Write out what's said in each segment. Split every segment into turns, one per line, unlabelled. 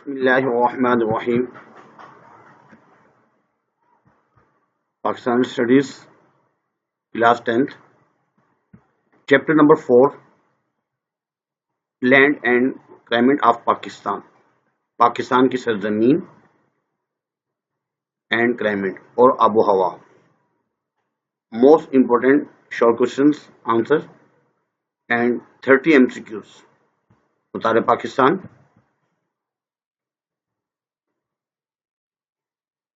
بسم اللہ الرحمن الرحیم. Pakistan studies class 10th chapter number 4 land and climate of Pakistan. Pakistan کی سرزمین اینڈ کلائمیٹ اور آب و ہوا. Most important short questions answer and 30 MCQs. مطالعہ پاکستان.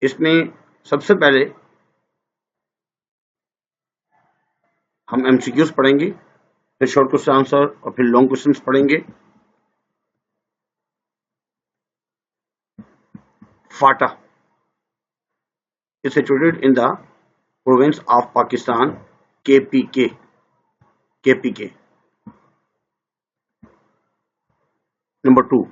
اس میں سب سے پہلے ہم MCQs پڑھیں گے, پھر شارٹ کوشچن آنسر اور پھر لانگ کوشچنس پڑھیں گے. FATA is situated in the province of Pakistan, KPK. Number 2.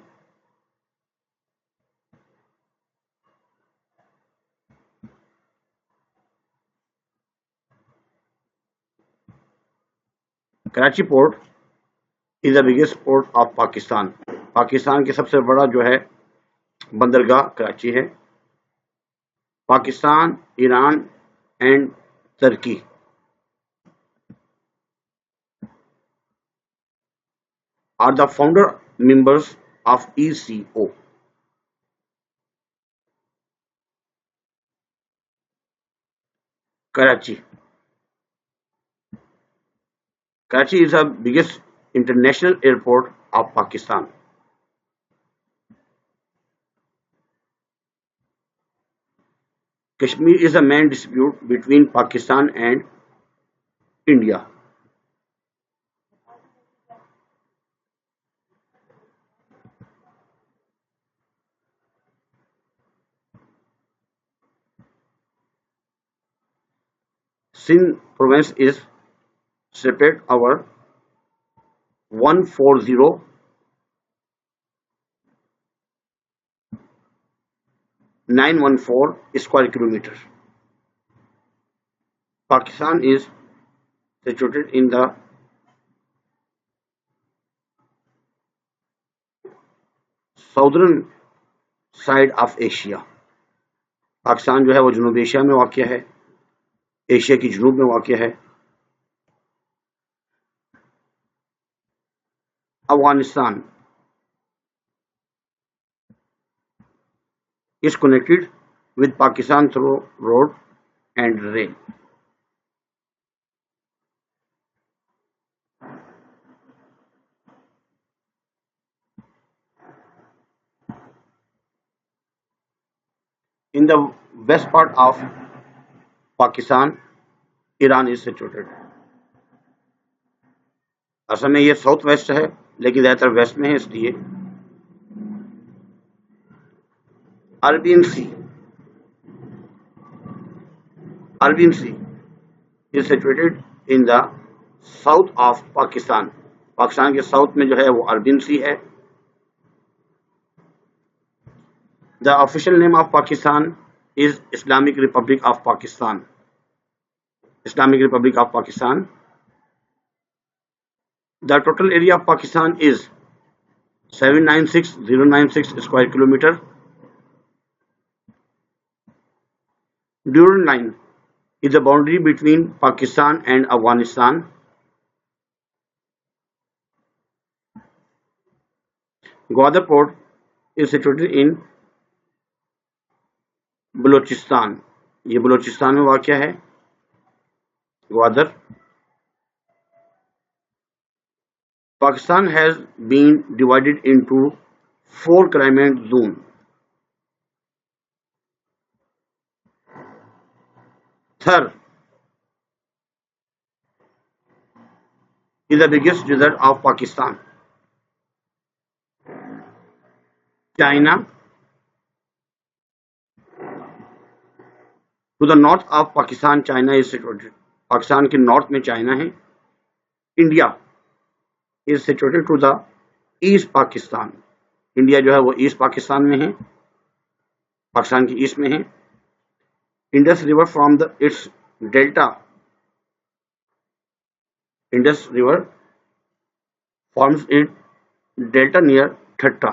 Karachi port is the biggest port of Pakistan. Pakistan کی سب سے بڑا جو ہے بندرگاہ کراچی ہے. Pakistan, Iran and Turkey are the founder members of ECO. Karachi is the biggest international airport of Pakistan. Kashmir is the main dispute between Pakistan and India. Sindh province is separate over 140,914 square kilometers. Pakistan is situated in the southern side of Asia. Pakistan جو ہے وہ جنوب Asia میں واقع ہے, Asia کی جنوب میں واقع ہے. Afghanistan is connected with Pakistan through road and rail. In the west part of Pakistan, Iran is situated. اصل میں یہ ساؤتھ ویسٹ ہے لیکن زیادہ تر ویسٹ میں ہے, اس لیے Arabian sea is situated in the south of Pakistan. Pakistan کے ساؤتھ میں جو ہے وہ عربین سی ہے. The official name of Pakistan is Islamic Republic of Pakistan. Islamic Republic of Pakistan. The total area of Pakistan is 796,096 square kilometer. Durand Line is the boundary between Pakistan and Afghanistan. Gwadar Port is situated in Balochistan. یہ بلوچستان میں واقع ہے Gwadar. Pakistan has been divided into 4 climate zones. Thar is the biggest desert of Pakistan. China to the north of Pakistan, China is situated. Pakistan کے north میں China ہے. India is situated to the east Pakistan. India جو ہے وہ asset Pakistan میں ہے, پاکستان کی asset میں ہے. Indus River from its delta. Indus River forms its delta near Thatta.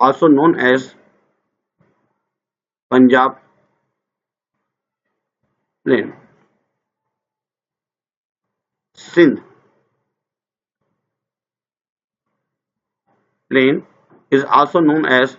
also known as Punjab plain, Sindh plain is also known as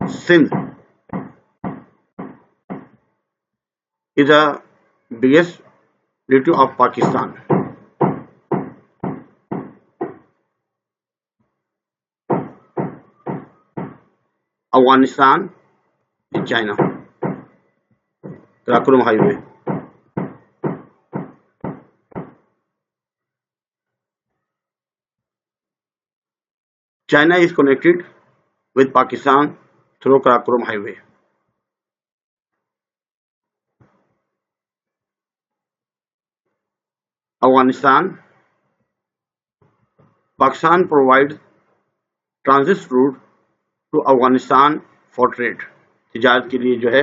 Sindh is the biggest territory of Pakistan. Afghanistan is China. Karakoram Highway. China is connected with Pakistan through Karakoram Highway. Afghanistan. Pakistan provides transit route to Afghanistan for trade. تجارت کے لیے جو ہے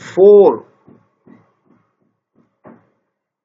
4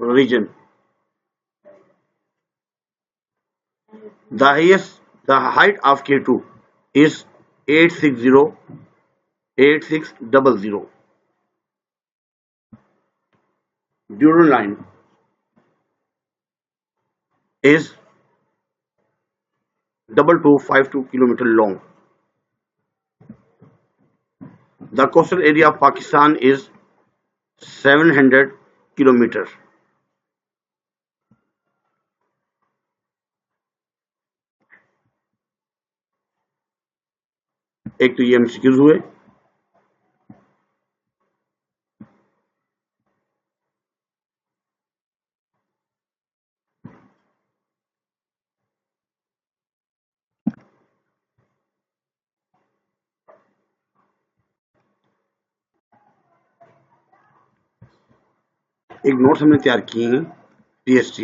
region. The height of K2 is 860. Dural line is 2252 kilometer long. The coastal area of Pakistan is 700 kilometers. ایک تو یہ MCQs ہوئے. ایک نوٹس ہم نے تیار کیے ہیں PST.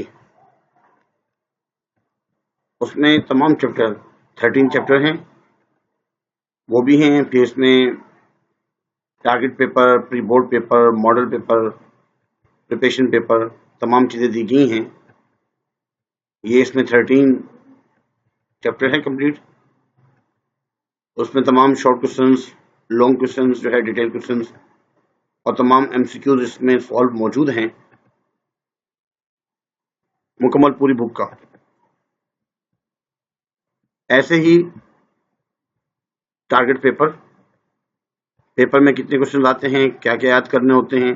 اس میں تمام چیپٹر 13 چیپٹر ہیں وہ بھی ہیں. پھر اس میں target paper, pre board paper, model paper, preparation paper, تمام چیزیں دی گئی ہیں. یہ اس میں 13 چیپٹر ہیں کمپلیٹ. اس میں تمام شارٹ کوشچنس, لانگ کوشچنس جو ہے ڈیٹیل کوشچنس, اور تمام MCQs اس میں سالو موجود ہیں مکمل پوری بک کا. ایسے ہی ٹارگٹ پیپر میں کتنے کوشچنز آتے ہیں, کیا کیا یاد کرنے ہوتے ہیں,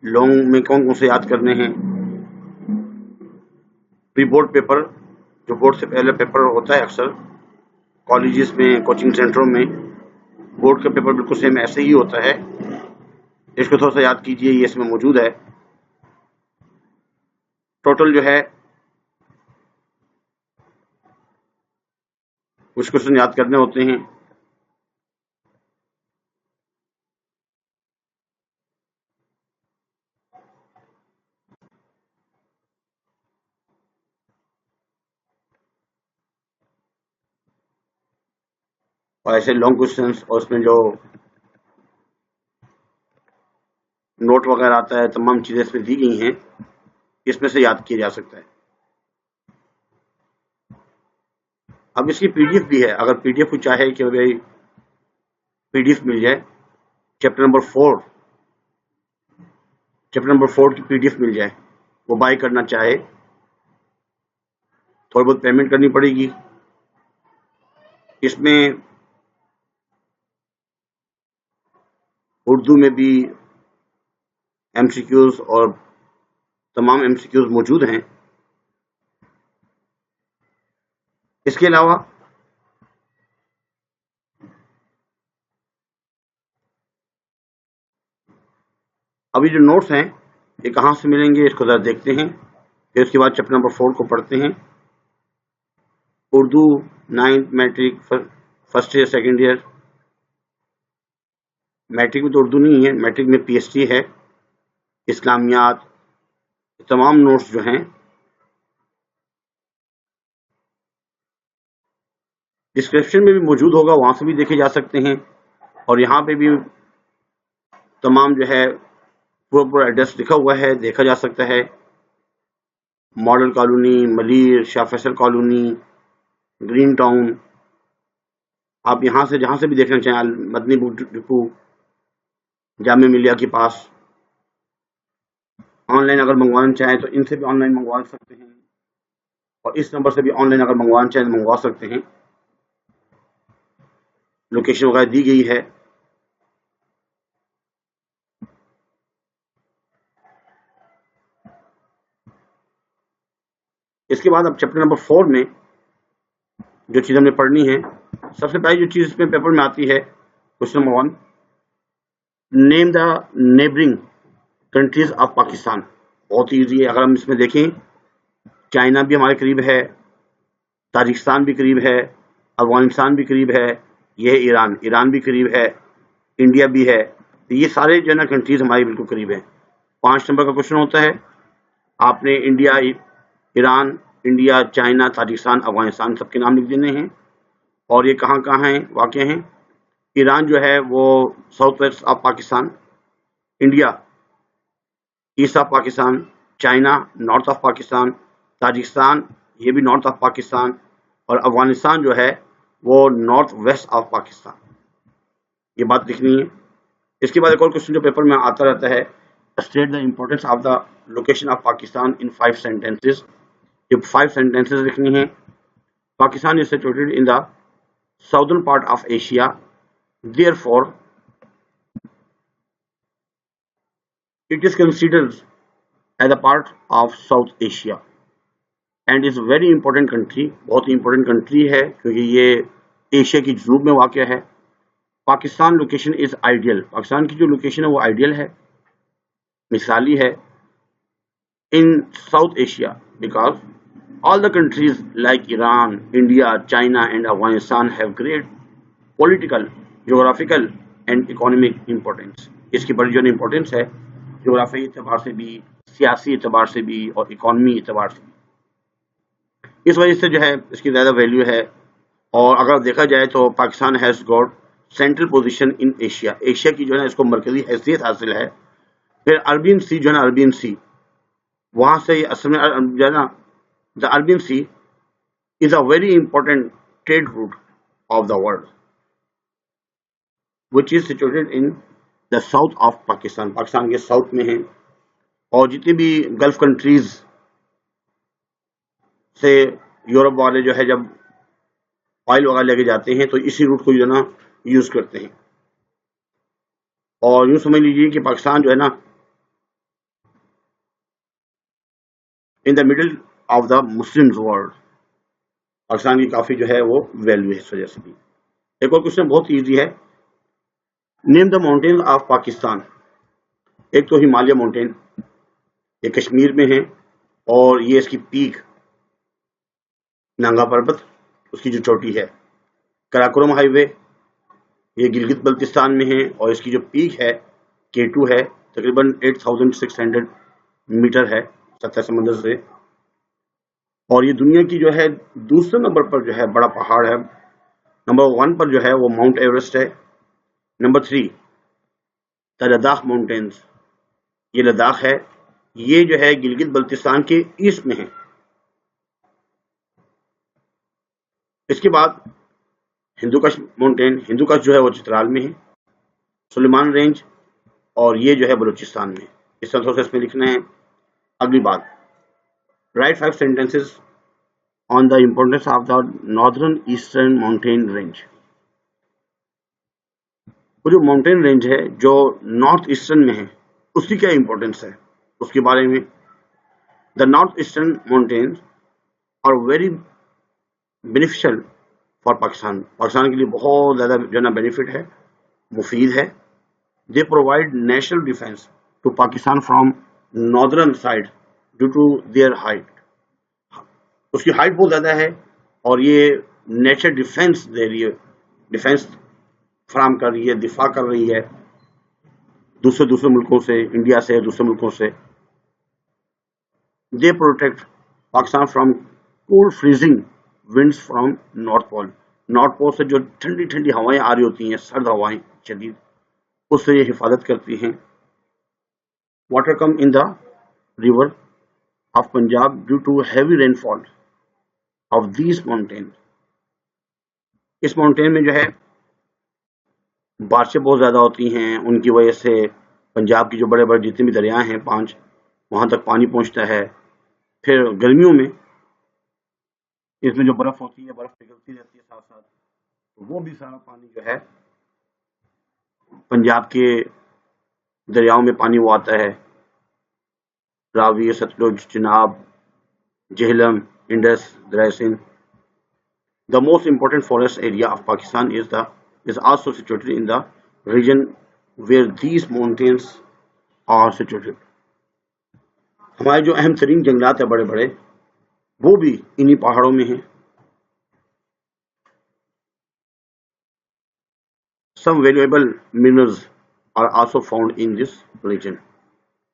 لانگ میں کون کون سے یاد کرنے ہیں. پری بورڈ پیپر جو بورڈ سے پہلے پیپر ہوتا ہے اکثر کالجز میں, کوچنگ سینٹروں میں, بورڈ کا پیپر بالکل سیم ایسے ہی ہوتا ہے. اس کو تھوڑا سا یاد کیجئے, یہ اس میں موجود ہے. ٹوٹل جو ہے کچھ کوشچن یاد کرنے ہوتے ہیں. اور ایسے لانگ کوشچنس, اور اس میں جو نوٹ وغیرہ آتا ہے, تمام چیزیں اس میں دی گئی ہیں, اس میں سے یاد کیا جا سکتا ہے. اب اس کی PDF بھی ہے, اگر PDF کو چاہے کہ بھائی PDF مل جائے, چیپٹر نمبر 4 کی PDF مل جائے, وہ بائی کرنا چاہے تھوڑی بہت پیمنٹ کرنی پڑے گی. اس میں اردو میں بھی MCQs اور تمام MCQs موجود ہیں. اس کے علاوہ ابھی جو نوٹس ہیں یہ کہاں سے ملیں گے اس کو ذرا دیکھتے ہیں. پھر اس کے بعد چیپٹر نمبر 4 کو پڑھتے ہیں. Urdu 9th matric first year second year. Matric میں تو اردو نہیں ہے, میٹرک میں پی ایچ ڈی ہے, اسلامیات, تمام نوٹس جو ہیں ڈسکرپشن میں بھی موجود ہوگا, وہاں سے بھی دیکھے جا سکتے ہیں. اور یہاں پہ بھی تمام جو ہے پورا ایڈریس لکھا ہوا ہے, دیکھا جا سکتا ہے. ماڈل کالونی, ملیر, شاہ فیصل کالونی, گرین ٹاؤن. آپ یہاں سے جہاں سے بھی دیکھنا چاہیں, مدنی بک ڈپو, جامعہ ملیہ کے پاس. آن لائن اگر منگوانا چاہیں تو ان سے بھی آن لائن منگوا سکتے ہیں, اور اس نمبر سے بھی آن لائن اگر منگوانا چاہیں تو منگوا سکتے ہیں. لوکیشن وغیرہ دی گئی ہے. اس کے بعد اب چیپٹر نمبر 4 میں جو چیز ہم نے پڑھنی ہے, سب سے پہلی جو چیز اس میں پیپر میں آتی ہے, question number 1, name the neighbouring countries of Pakistan. بہت ایزی ہے. اگر ہم اس میں دیکھیں, چائنا بھی ہمارے قریب ہے, تاجکستان بھی قریب ہے, افغانستان بھی قریب ہے, یہ ایران بھی قریب ہے, انڈیا بھی ہے. یہ سارے جو ہے نا کنٹریز ہماری بالکل قریب ہیں. 5 نمبر کا کوشچن ہوتا ہے, آپ نے India, Iran, India, China, Tajikistan, Afghanistan سب کے نام لکھ دینے ہیں. اور یہ کہاں کہاں ہیں, واقع ہیں. ایران جو ہے وہ south west of Pakistan, India east of Pakistan, China north of Pakistan, Tajikistan یہ بھی نارتھ آف پاکستان, اور افغانستان جو ہے وہ نارتھ ویسٹ آف پاکستان. یہ بات لکھنی ہے. اس کے بعد ایک اور کوشچن جو پیپر میں آتا رہتا ہے, state the importance of the location of Pakistan in 5 sentences. یہ 5 sentences لکھنی ہیں. Pakistan is situated in the southern part of Asia, therefore it is considered as a part of South Asia and is a very important country. بہت ہی important country ہے کیونکہ یہ Asia کی جنوب میں واقع ہے. Pakistan location is ideal. Pakistan کی جو لوکیشن ہے وہ آئیڈیل ہے, مثالی ہے, in South Asia because all the countries like Iran, India, China and Afghanistan have great political, geographical and economic importance. اس کی بڑی جو امپورٹینس ہے جغرافیائی اعتبار سے بھی, سیاسی اعتبار سے بھی, اور اکانومی اعتبار سے بھی. اس وجہ سے جو ہے اس کی زیادہ ویلیو ہے. اور اگر دیکھا جائے تو Pakistan has got central position in Asia. Asia کی جو ہے نا اس کو مرکزی حیثیت حاصل ہے. پھر عربین سی جو ہے نا, عربین سی, وہاں سے اصل میں جو ہے نا the Arabian sea is a very important trade route of the world which is situated in the south of Pakistan. Pakistan کے ساؤتھ میں ہیں. اور جتنی بھی گلف کنٹریز سے یورپ والے جو ہے جب آئل وغیرہ لے کے جاتے ہیں تو اسی روٹ کو جو ہے نا یوز کرتے ہیں. اور یوں سمجھ لیجیے کہ پاکستان جو ہے نا in the middle of the Muslim world, Pakistan کی کافی جو ہے وہ ویلیو ہے اس وجہ سے بھی. ایک اور کوشچن بہت ایزی ہے, نیم دا ماؤنٹین آف پاکستان. ایک تو ہمالیہ ماؤنٹین, یہ کشمیر میں ہے, اور یہ اس کی پیک نانگا پربت, اس کی جو چوٹی ہے. کراکرم ہائی وے یہ گلگت بلتستان میں ہے, اور اس کی جو پیک ہے K2 ہے, تقریباً 8600 میٹر ہے سطح سمندر سے. اور یہ دنیا کی جو ہے دوسرے نمبر پر جو ہے بڑا پہاڑ ہے. نمبر 1 پر جو ہے وہ ماؤنٹ ایورسٹ ہے. نمبر 3 دا لداخ ماؤنٹینز, یہ لداخ ہے. یہ جو ہے گلگت بلتستان کے ایسٹ میں ہے. اس کے بعد ہندو کش ماؤنٹین, ہندو کش جو ہے وہ چترال میں ہے. سلیمان رینج, اور یہ جو ہے بلوچستان میں. اس طرح سے اس میں لکھنا ہے. اگلی بات, right 5 sentences on the importance of the northern eastern mountain range. وہ جو ماؤنٹین رینج ہے جو نارتھ ایسٹرن میں ہے اس کی کیا امپورٹینس ہے اس کے بارے میں. The north eastern mountains are very beneficial for Pakistan. Pakistan کے لیے بہت زیادہ جو ہے نا بینیفٹ ہے, مفید ہے. They provide national defence to Pakistan from northern side due to their height. اس کی ہائٹ بہت زیادہ ہے اور یہ نیچر ڈیفینس دے رہی ہے ڈیفینس فراہم کر رہی ہے، دفاع کر رہی ہے دوسرے ملکوں سے، انڈیا سے، دوسرے ملکوں سے. They protect Pakistan from cold freezing winds from north pole. North pole سے جو ٹھنڈی ٹھنڈی ہوائیں آ رہی ہوتی ہیں، سرد ہوائیں شدید، اس سے یہ حفاظت کرتی ہیں. Water come in the river of Punjab due to heavy rainfall of these mountain. اس ماؤنٹین میں جو ہے بارشیں بہت زیادہ ہوتی ہیں، ان کی وجہ سے پنجاب کی جو بڑے بڑے جتنے بھی دریا ہیں 5 وہاں تک پانی پہنچتا ہے. پھر گرمیوں میں اس میں جو برف ہوتی ہے، برف پگھلتی رہتی ہے ساتھ ساتھ، وہ بھی سارا پانی جو ہے پنجاب کے دریاؤں میں پانی وہ آتا ہے. راوی، ستلج، چناب، جہلم، انڈس، دریا Sindh. The most important forest area of Pakistan is also situated in the region where these mountains are situated. ہمارے جو اہم ترین جنگلات ہیں بڑے بڑے، وہ بھی انہی پہاڑوں میں ہیں. Some valuable minerals are also found in this region.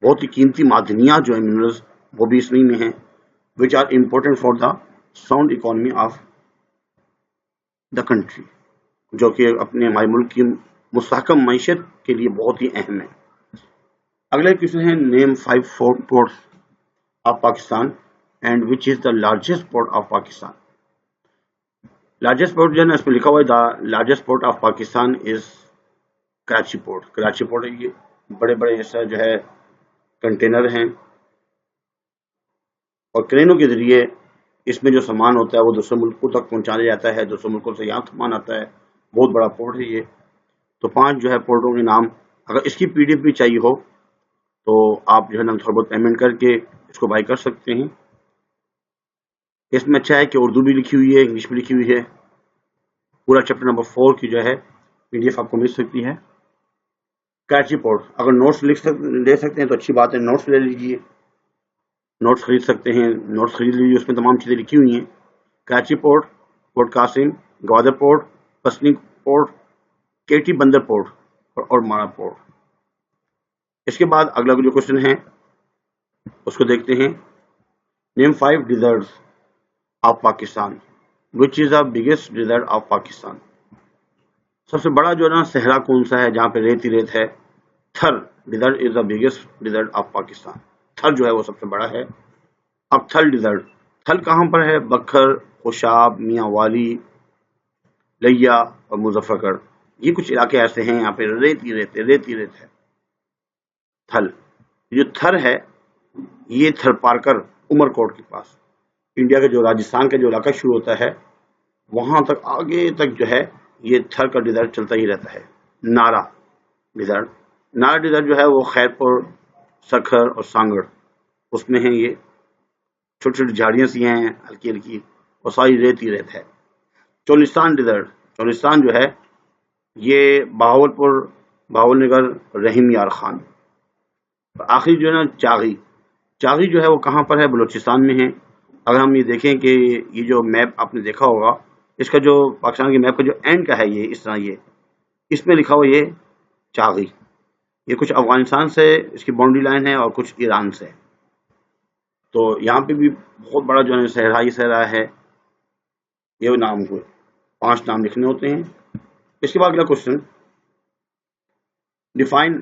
بہت ہی قیمتی معدنیات جو ہیں منرلز وہ بھی اس میں ہیں، which are important for the sound economy of the country. جو کہ اپنے ہمارے ملک کی مستحکم معیشت کے لیے بہت ہی اہم ہے. اگلا کوشچن ہے نیم 5 ports of Pakistan and which is the largest port of Pakistan. Largest port جو ہے نا اس میں لکھا ہوا ہے the largest port of Pakistan is Karachi port. Karachi port یہ بڑے بڑے ایسا جو ہے کنٹینر ہیں اور کرینوں کے ذریعے اس میں جو سامان ہوتا ہے وہ دوسرے ملکوں تک پہنچایا جاتا ہے، دوسرے ملکوں سے یہاں سامان آتا ہے. بہت بڑا پورٹ ہے یہ. تو 5 جو ہے پورٹوں کے نام، اگر اس کی PDF بھی چاہیے ہو تو آپ جو ہے نا تھوڑا بہت پیمنٹ کر کے اس کو بائی کر سکتے ہیں. اس میں اچھا ہے کہ اردو بھی لکھی ہوئی ہے، انگلش بھی لکھی ہوئی ہے. پورا چیپٹر نمبر 4 کی جو ہے PDF آپ کو مل سکتی ہے. کراچی پورٹ اگر نوٹس لے سکتے ہیں تو اچھی بات ہے، نوٹس لے لیجیے، نوٹس خرید سکتے ہیں، نوٹس خرید لیجیے، اس میں تمام چیزیں لکھی ہوئی ہیں. Karachi port, port Qasim, Gwadar port, Pasni port, Keti Bandar port Ormara port. اس کے بعد اگلا جو کوشچن ہے اس کو دیکھتے ہیں. Name 5 deserts of Pakistan which is the biggest desert of Pakistan. سب سے بڑا جو ہے نا صحرا کون سا ہے جہاں پہ ریت ہی ریت ہے؟ Thar desert is the biggest desert of Pakistan. Thar جو ہے وہ سب سے بڑا ہے. اب تھل ڈیزرٹ، تھل کہاں پر ہے؟ بکھر، خوشاب، میاں والی، لیا اور مظفر گڑھ. یہ کچھ علاقے ایسے ہیں یہاں پہ ریت ہی ریت ہے. تھل جو تھر ہے یہ تھر پارکر عمر کوٹ کے پاس، انڈیا کا جو راجستھان کا جو علاقہ شروع ہوتا ہے وہاں تک آگے تک جو ہے یہ تھر کا ڈیزرٹ چلتا ہی رہتا ہے. نارا ڈیزرٹ جو ہے وہ خیر پور، سکھر اور سانگڑ اس میں ہیں. یہ چھوٹی چھوٹی جھاڑیاں سی ہیں ہلکی ہلکی اور ساری ریت ہی ریت ہے. چولستان ڈیزرٹ، چولستان جو ہے یہ بہاولپور، بہاول نگر، رحیم یار خان. آخری جو ہے نا چاغی جو ہے وہ کہاں پر ہے؟ بلوچستان میں ہے. اگر ہم یہ دیکھیں کہ یہ جو میپ آپ نے دیکھا ہوگا اس کا جو پاکستان کے میپ کا جو اینڈ کا ہے یہ اس طرح، یہ اس میں لکھا ہوا یہ چاغی، یہ کچھ افغانستان سے اس کی باؤنڈری لائن ہے اور کچھ ایران سے. تو یہاں پہ بھی بہت بڑا جو ہے صحرا ہے. یہ نام ہوئے 5 نام لکھنے ہوتے ہیں. اس کے بعد اگلا کوشچن، ڈیفائن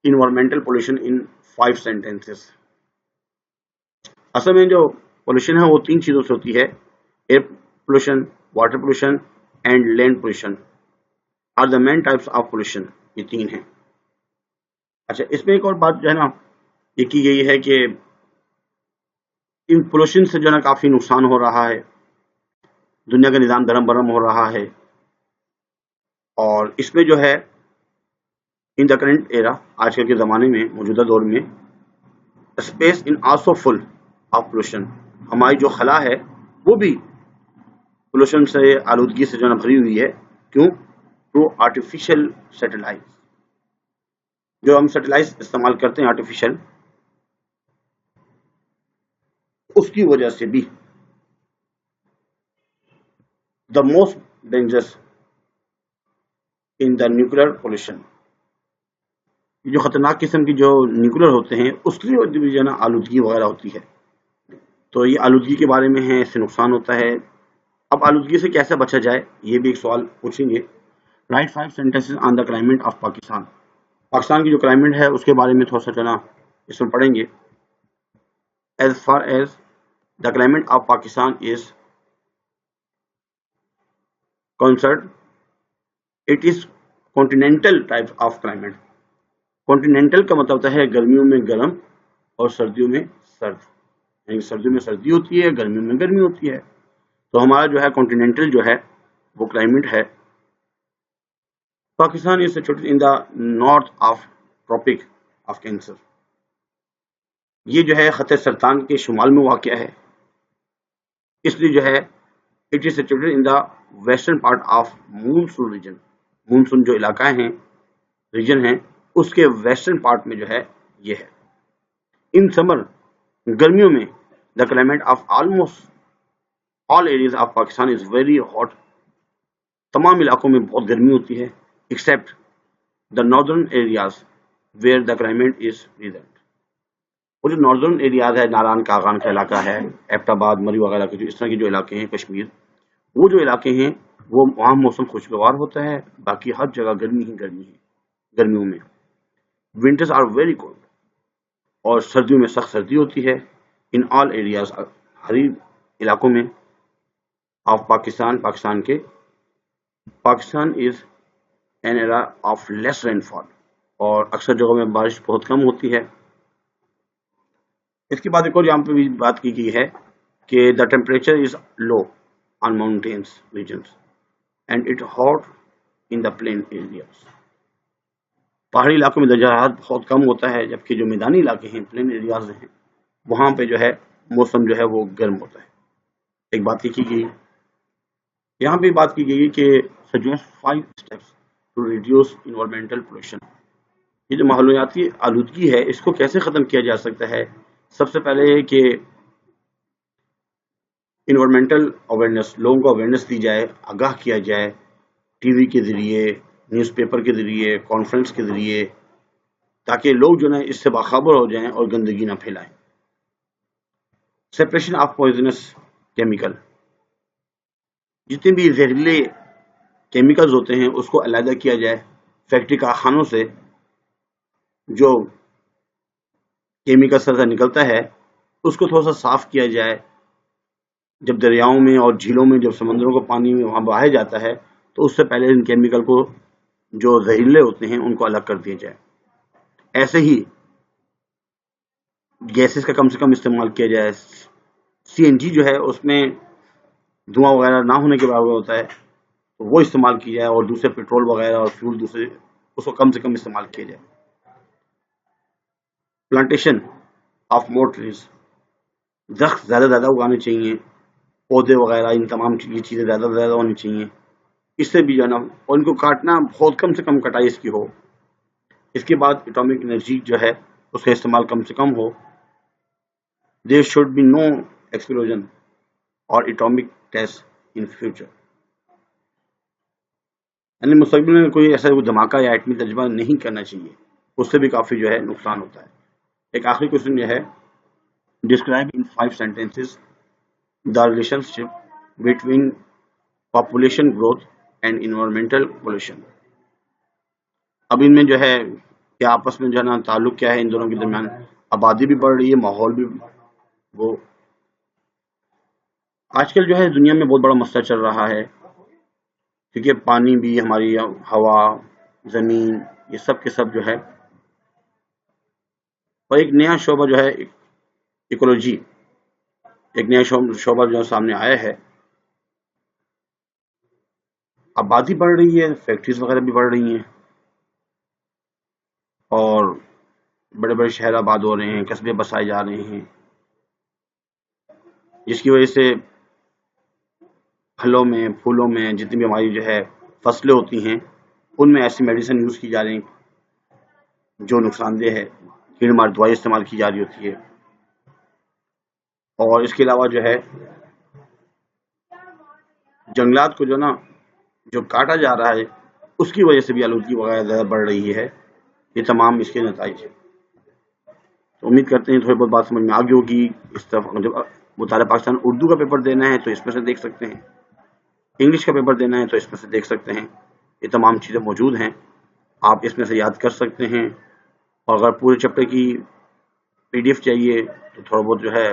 انوائرمنٹل پولوشن ان 5 sentences. اصل میں جو پولوشن ہے وہ 3 چیزوں سے ہوتی ہے: air pollution, water pollution and land pollution are the main types of pollution. یہ 3 ہیں. اچھا اس میں ایک اور بات جو ہے نا یہ کی گئی ہے کہ ان پولوشن سے جو ہے نا کافی نقصان ہو رہا ہے، دنیا کا نظام درم برم ہو رہا ہے. اور اس میں جو ہے ان دا کرنٹ ایرا، آج کل کے زمانے میں، موجودہ دور میں، space in also full of pollution. ہماری جو خلا ہے وہ بھی پولوشن سے، آلودگی سے جو ہے بھری ہوئی ہے. کیوں؟ Through artificial satellite. جو ہم سیٹلائٹ استعمال کرتے ہیں آرٹیفیشل، اس کی وجہ سے بھی. The most dangerous in the nuclear pollution. جو خطرناک قسم کی جو نیوکلر ہوتے ہیں اس کی وجہ بھی جو ہے نا آلودگی وغیرہ ہوتی ہے. تو یہ آلودگی کے بارے میں ہے، اس سے نقصان ہوتا ہے. اب آلودگی سے کیسے بچا جائے یہ بھی ایک سوال پوچھیں گے. Right 5 sentences on the climate of Pakistan. Pakistan کی جو کلائمیٹ ہے اس کے بارے میں تھوڑا سا جو ہے نا اس میں پڑھیں گے. As far as the climate of Pakistan is concerned, it is continental type of climate. Continental کا مطلب ہوتا ہے گرمیوں میں گرم اور سردیوں میں سرد، یعنی سردیوں میں سردی ہوتی ہے، گرمیوں میں گرمی ہوتی ہے. تو ہمارا جو ہے کانٹیننٹل جو ہے وہ کلائمیٹ ہے. Pakistan is situated in the north of tropic of cancer. یہ جو ہے خط سرطان کے شمال میں واقع ہے، اس لیے جو ہے it is situated in the western part of monsoon region. Monsoon جو علاقہ ہیں، ریجن ہیں، اس کے ویسٹرن پارٹ میں جو ہے یہ ہے. ان سمر، گرمیوں میں، the climate of almost all areas of Pakistan is very hot. تمام علاقوں میں بہت گرمی ہوتی ہے except the northern areas where the climate is pleasant. وہ جو ناردرن ایریاز ہے، ناران کاغان کا علاقہ ہے، ایبٹ آباد، مری وغیرہ کے جو اس طرح کے جو علاقے ہیں، کشمیر، وہ جو علاقے ہیں وہ وہاں موسم خوشگوار ہوتا ہے. باقی ہر جگہ گرمی ہی گرمی ہے. گرمیوں میں ونٹرز آر ویری کولڈ، اور سردیوں میں سخت سردی ہوتی ہے. ان آل ایریاز، ہر علاقوں میں آف پاکستان، پاکستان کے. Pakistan is an area of less rainfall, اور اکثر جگہوں میں بارش بہت کم ہوتی ہے. اس کے بعد ایک اور یہاں پہ بھی بات کی گئی ہے کہ the temperature is low on mountains regions and it hot in the plain areas. پہاڑی علاقوں میں درجہ حرارت بہت کم ہوتا ہے، جبکہ جو میدانی علاقے ہیں، پلین ایریاز ہیں، وہاں پہ جو ہے موسم جو ہے وہ گرم ہوتا ہے. ایک بات یہ کی گئی، یہاں پہ بات کی گئی کہ suggest 5 steps to reduce environmental pollution. یہ جو ماحولیاتی آلودگی ہے اس کو کیسے ختم کیا جا سکتا ہے. سب سے پہلے یہ کہ انوائرمنٹل اویئرنیس، لوگوں کو اویئرنیس دی جائے، آگاہ کیا جائے، ٹی وی کے ذریعے، نیوز پیپر کے ذریعے، کانفرنس کے ذریعے، تاکہ لوگ جو ہے اس سے باخبر ہو جائیں اور گندگی نہ پھیلائیں. سیپریشن آف پوائزنس کیمیکل، جتنے بھی زہریلے کیمیکلز ہوتے ہیں اس کو علیحدہ کیا جائے. فیکٹری کارخانوں سے جو کیمیکل سے نکلتا ہے اس کو تھوڑا سا صاف کیا جائے. جب دریاؤں میں اور جھیلوں میں، جب سمندروں کو پانی میں وہاں بہایا جاتا ہے تو اس سے پہلے ان کیمیکل کو جو زہریلے ہوتے ہیں ان کو الگ کر دیا جائے. ایسے ہی گیسز کا کم سے کم استعمال کیا جائے. سی این جی جو ہے اس میں دھواں وغیرہ نہ ہونے کے برابر ہوتا ہے، تو وہ استعمال کیا جائے، اور دوسرے پیٹرول وغیرہ اور فیول دوسرے اس کو کم سے کم استعمال کیا جائے. پلانٹیشن آف مور ٹریز، درخت زیادہ زیادہ اگانے چاہیے، پودے وغیرہ، ان تمام یہ چیزیں زیادہ سے زیادہ ہونی چاہیے. اس سے بھی جو ہے نا، اور ان کو کاٹنا بہت کم سے کم کٹائی اس کی ہو. اس کے بعد اٹامک انرجی جو ہے اس کا استعمال کم سے کم ہو. There should be no explosion اور اٹامک ٹیسٹ ان فیوچر. یعنی مستقبل میں کوئی ایسا دھماکہ یا ایٹمی تجربہ نہیں کرنا چاہیے، اس سے بھی کافی جو ہے نقصان ہوتا ہے. ایک آخری کوشچن یہ ہے، describe in 5 sentences the relationship between population growth and environmental pollution. اب ان میں جو ہے کہ آپس میں جو ہے نا تعلق کیا ہے ان دونوں کے درمیان. آبادی بھی بڑھ رہی ہے، ماحول بھی. وہ آج کل جو ہے دنیا میں بہت بڑا مسئلہ چل رہا ہے، کیونکہ پانی بھی، ہماری ہوا، زمین، یہ سب کے سب جو ہے. اور ایک نیا شعبہ جو ہے ایکولوجی، ایک نیا شعبہ جو سامنے آیا ہے. آبادی بڑھ رہی ہے، فیکٹریز وغیرہ بھی بڑھ رہی ہیں، اور بڑے بڑے شہر آباد ہو رہے ہیں، قصبے بسائے جا رہے ہیں، جس کی وجہ سے پھلوں میں، پھولوں میں، جتنی بھی ہماری جو ہے فصلیں ہوتی ہیں ان میں ایسی میڈیسن یوز کی جا رہی ہیں جو نقصان دہ ہے. کیڑ مار دوائی استعمال کی جا رہی ہوتی ہے. اور اس کے علاوہ جو ہے جنگلات کو جو نا جو کاٹا جا رہا ہے اس کی وجہ سے بھی آلودگی وغیرہ زیادہ بڑھ رہی ہے. یہ تمام اس کے نتائج ہیں. تو امید کرتے ہیں تھوڑی بہت بات سمجھ میں آ گئی ہوگی. اس طرف جب مطالعہ پاکستان اردو کا پیپر دینا ہے تو اس میں سے دیکھ سکتے ہیں, انگلش کا پیپر دینا ہے تو اس میں سے دیکھ سکتے ہیں. یہ تمام چیزیں موجود ہیں, آپ اس میں سے یاد کر سکتے ہیں. اور اگر پورے چیپٹر کی PDF چاہیے تو تھوڑا بہت جو ہے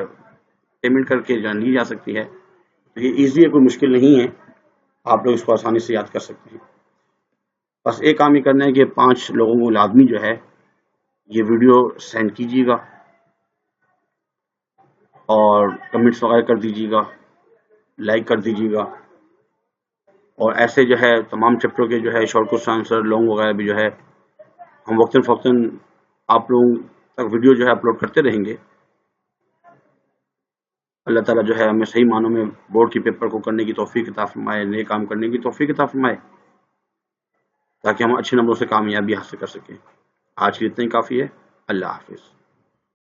پیمنٹ کر کے جان لی جا سکتی ہے. تو یہ ایزی ہے, کوئی مشکل نہیں ہے, آپ لوگ اس کو آسانی سے یاد کر سکتے ہیں. بس ایک کام یہ کرنا ہے کہ 5 لوگوں کو لازمی جو ہے یہ ویڈیو سینڈ کیجیے گا اور کمنٹس وغیرہ کر دیجیے گا, لائک کر دیجیے گا. اور ایسے جو ہے تمام چیپٹر کے جو ہے شارٹ کوسچن آنسر لانگ وغیرہ بھی جو ہے ہم وقتاً فوقتاً آپ لوگوں تک ویڈیو جو ہے اپلوڈ کرتے رہیں گے. اللہ تعالیٰ جو ہے ہمیں صحیح معنوں میں بورڈ کے پیپر کو کرنے کی توفیق عطا فرمائے, نئے کام کرنے کی توفیق عطا فرمائے, تاکہ ہم اچھے نمبروں سے کامیابی حاصل کر سکیں. آج کے لیے اتنا ہی کافی ہے. اللہ حافظ.